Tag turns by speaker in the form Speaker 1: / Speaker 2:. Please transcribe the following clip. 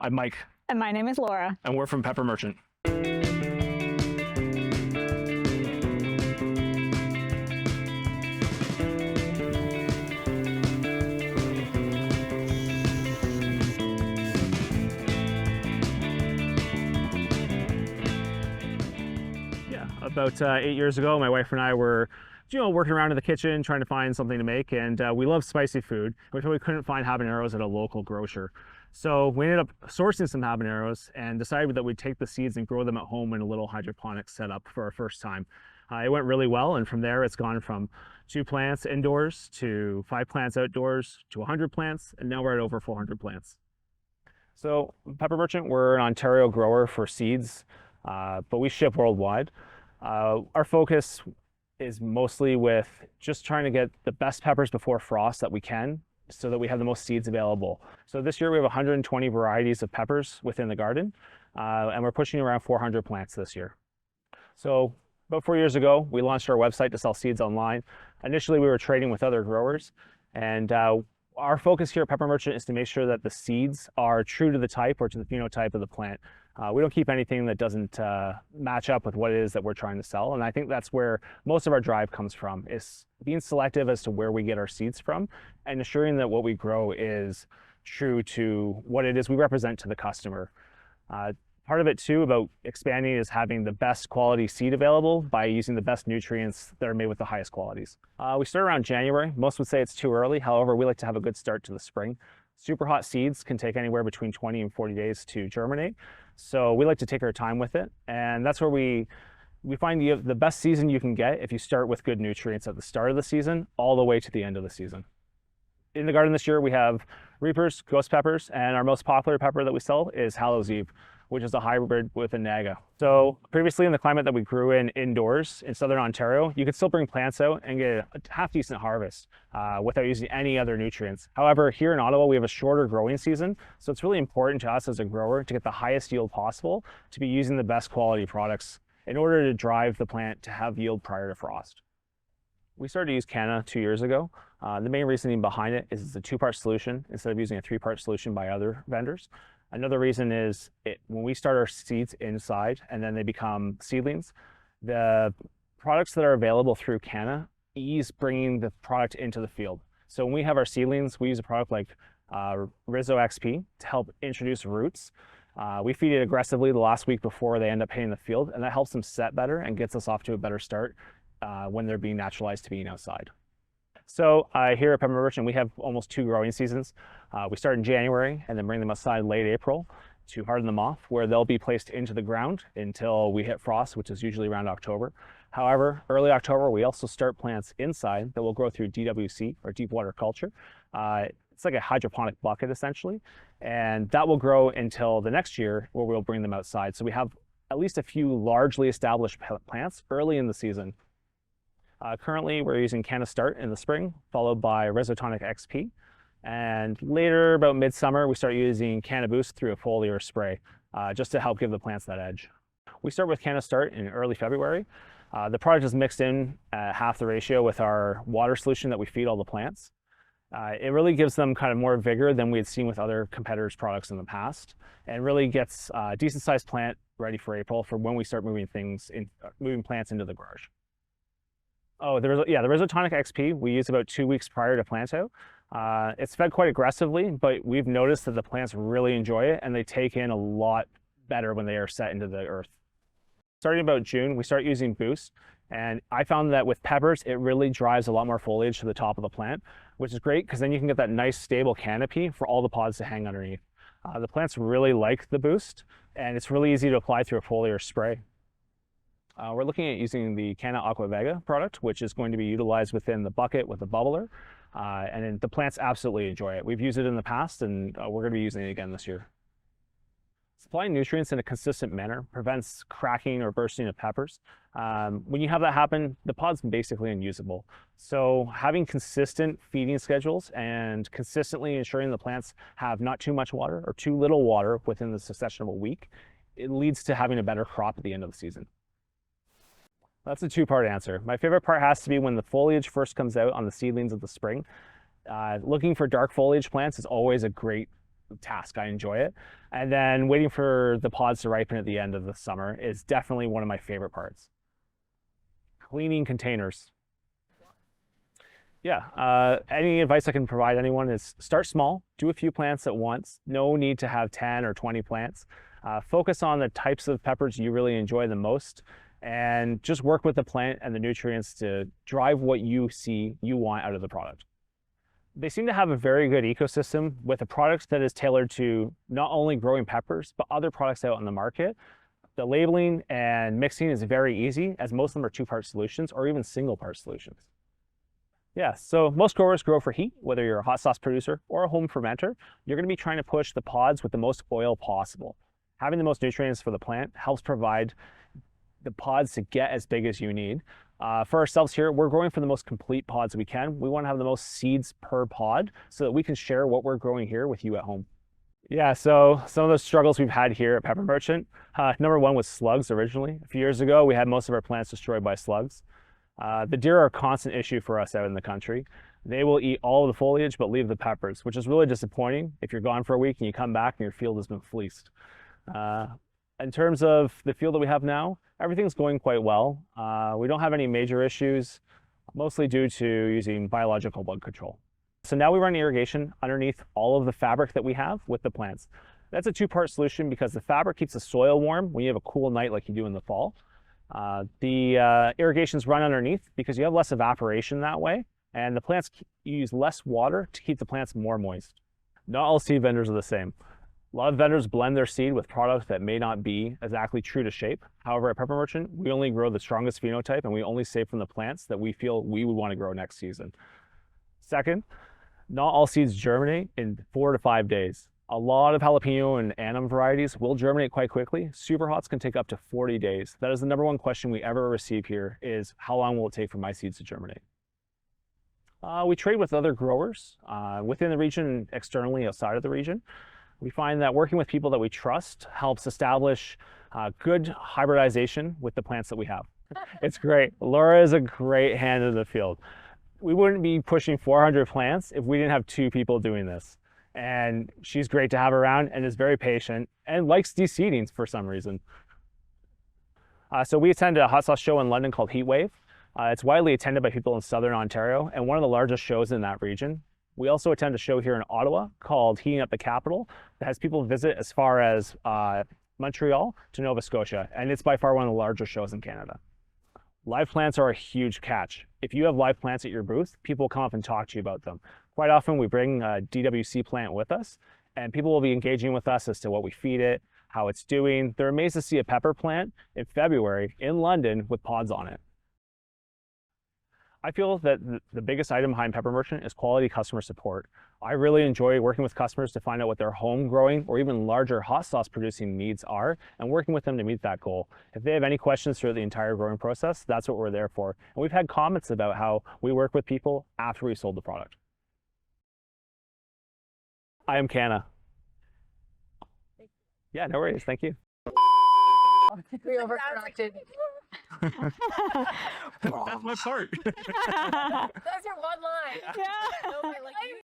Speaker 1: I'm Mike.
Speaker 2: And my name is Laura.
Speaker 1: And we're from Pepper Merchant. Yeah, about 8 years ago, my wife and I were working around in the kitchen trying to find something to make, and we love spicy food, but we couldn't find habaneros at a local grocer. So we ended up sourcing some habaneros and decided that we'd take the seeds and grow them at home in a little hydroponic setup for our first time. It went really well, and from there it's gone from 2 plants indoors to 5 plants outdoors to 100 plants, and now we're at over 400 plants. So Pepper Merchant, we're an Ontario grower for seeds, but we ship worldwide. Our focus is mostly with just trying to get the best peppers before frost that we can, so that we have the most seeds available. So this year we have 120 varieties of peppers within the garden, and we're pushing around 400 plants this year. So about 4 years ago, we launched our website to sell seeds online. Initially, we were trading with other growers, and our focus here at Pepper Merchant is to make sure that the seeds are true to the type or to the phenotype of the plant. We don't keep anything that doesn't match up with what it is that we're trying to sell. And I think that's where most of our drive comes from, is being selective as to where we get our seeds from and ensuring that what we grow is true to what it is we represent to the customer. Part of it too about expanding is having the best quality seed available by using the best nutrients that are made with the highest qualities. We start around January. Most would say it's too early. However, we like to have a good start to the spring. Super hot seeds can take anywhere between 20 and 40 days to germinate. So we like to take our time with it. And that's where we find the best season you can get if you start with good nutrients at the start of the season, all the way to the end of the season. In the garden this year, we have Reapers, Ghost Peppers, and our most popular pepper that we sell is Hallows Eve, which is a hybrid with a Naga. So previously in the climate that we grew in indoors in Southern Ontario, you could still bring plants out and get a half decent harvest without using any other nutrients. However, here in Ottawa, we have a shorter growing season. So it's really important to us as a grower to get the highest yield possible, to be using the best quality products in order to drive the plant to have yield prior to frost. We started to use Cana 2 years ago. The main reasoning behind it is it's a 2-part solution instead of using a 3-part solution by other vendors. Another reason is when we start our seeds inside and then they become seedlings, the products that are available through Cana ease bringing the product into the field. So when we have our seedlings, we use a product like Rizzo XP to help introduce roots. We feed it aggressively the last week before they end up hitting the field, and that helps them set better and gets us off to a better start when they're being naturalized to being outside. So here at Pepper Merchant, we have almost 2 growing seasons. We start in January and then bring them outside late April to harden them off, where they'll be placed into the ground until we hit frost, which is usually around October. However, early October, we also start plants inside that will grow through DWC, or deep water culture. It's like a hydroponic bucket essentially, and that will grow until the next year where we'll bring them outside. So we have at least a few largely established plants early in the season. Currently, we're using Cana Start in the spring, followed by Isotonic XP. And later, about midsummer, we start using Cana Boost through a foliar spray, just to help give the plants that edge. We start with Cana Start in early February. The product is mixed in at half the ratio with our water solution that we feed all the plants. It really gives them kind of more vigor than we had seen with other competitors' products in the past, and really gets a decent sized plant ready for April for when we start moving plants into the garage. Oh, the Isotonic XP we use about 2 weeks prior to plant out. It's fed quite aggressively, but we've noticed that the plants really enjoy it and they take in a lot better when they are set into the earth. Starting about June, we start using Boost, and I found that with peppers, it really drives a lot more foliage to the top of the plant, which is great because then you can get that nice stable canopy for all the pods to hang underneath. The plants really like the Boost, and it's really easy to apply through a foliar spray. We're looking at using the Cana Aqua Vega product, which is going to be utilized within the bucket with the bubbler, and then the plants absolutely enjoy it. We've used it in the past, and we're going to be using it again this year. Supplying nutrients in a consistent manner prevents cracking or bursting of peppers. When you have that happen, the pod's basically unusable. So having consistent feeding schedules and consistently ensuring the plants have not too much water or too little water within the succession of a week, it leads to having a better crop at the end of the season. That's a 2-part answer. My favorite part has to be when the foliage first comes out on the seedlings of the spring. Looking for dark foliage plants is always a great task. I enjoy it. And then waiting for the pods to ripen at the end of the summer is definitely one of my favorite parts. Cleaning containers. Yeah, any advice I can provide anyone is start small, do a few plants at once. No need to have 10 or 20 plants. Focus on the types of peppers you really enjoy the most, and just work with the plant and the nutrients to drive what you see you want out of the product. They seem to have a very good ecosystem with a product that is tailored to not only growing peppers, but other products out in the market. The labeling and mixing is very easy, as most of them are two-part solutions or even single-part solutions. Yeah, so most growers grow for heat, whether you're a hot sauce producer or a home fermenter. You're going to be trying to push the pods with the most oil possible. Having the most nutrients for the plant helps provide the pods to get as big as you need. For ourselves here, we're growing for the most complete pods we can. We want to have the most seeds per pod so that we can share what we're growing here with you at home. Yeah, so some of the struggles we've had here at Pepper Merchant, number one was slugs originally. A few years ago, we had most of our plants destroyed by slugs. The deer are a constant issue for us out in the country. They will eat all of the foliage but leave the peppers, which is really disappointing if you're gone for a week and you come back and your field has been fleeced. In terms of the field that we have now, everything's going quite well. We don't have any major issues, mostly due to using biological bug control. So now we run irrigation underneath all of the fabric that we have with the plants. That's a two-part solution because the fabric keeps the soil warm when you have a cool night like you do in the fall. The irrigations run underneath because you have less evaporation that way, and the plants use less water to keep the plants more moist. Not all seed vendors are the same. A lot of vendors blend their seed with products that may not be exactly true to shape. However, at Pepper Merchant, we only grow the strongest phenotype and we only save from the plants that we feel we would want to grow next season. Second, not all seeds germinate in 4 to 5 days. A lot of jalapeno and anum varieties will germinate quite quickly. Super hots can take up to 40 days. That is the number one question we ever receive here is how long will it take for my seeds to germinate? We trade with other growers within the region and externally outside of the region. We find that working with people that we trust helps establish good hybridization with the plants that we have. It's great. Laura is a great hand in the field. We wouldn't be pushing 400 plants if we didn't have 2 people doing this. And she's great to have around and is very patient and likes de-seeding for some reason. So we attended a hot sauce show in London called Heatwave. It's widely attended by people in Southern Ontario and one of the largest shows in that region. We also attend a show here in Ottawa called Heating Up the Capital that has people visit as far as Montreal to Nova Scotia, and it's by far one of the largest shows in Canada. Live plants are a huge catch. If you have live plants at your booth, people will come up and talk to you about them. Quite often we bring a DWC plant with us, and people will be engaging with us as to what we feed it, how it's doing. They're amazed to see a pepper plant in February in London with pods on it. I feel that the biggest item behind Pepper Merchant is quality customer support. I really enjoy working with customers to find out what their home growing or even larger hot sauce producing needs are and working with them to meet that goal. If they have any questions throughout the entire growing process, that's what we're there for. And we've had comments about how we work with people after we sold the product. I am Cana. Yeah, no worries. Thank you.
Speaker 2: We overcorrected.
Speaker 1: That's my part.
Speaker 2: That's your one line.
Speaker 3: Yeah.
Speaker 2: No, like,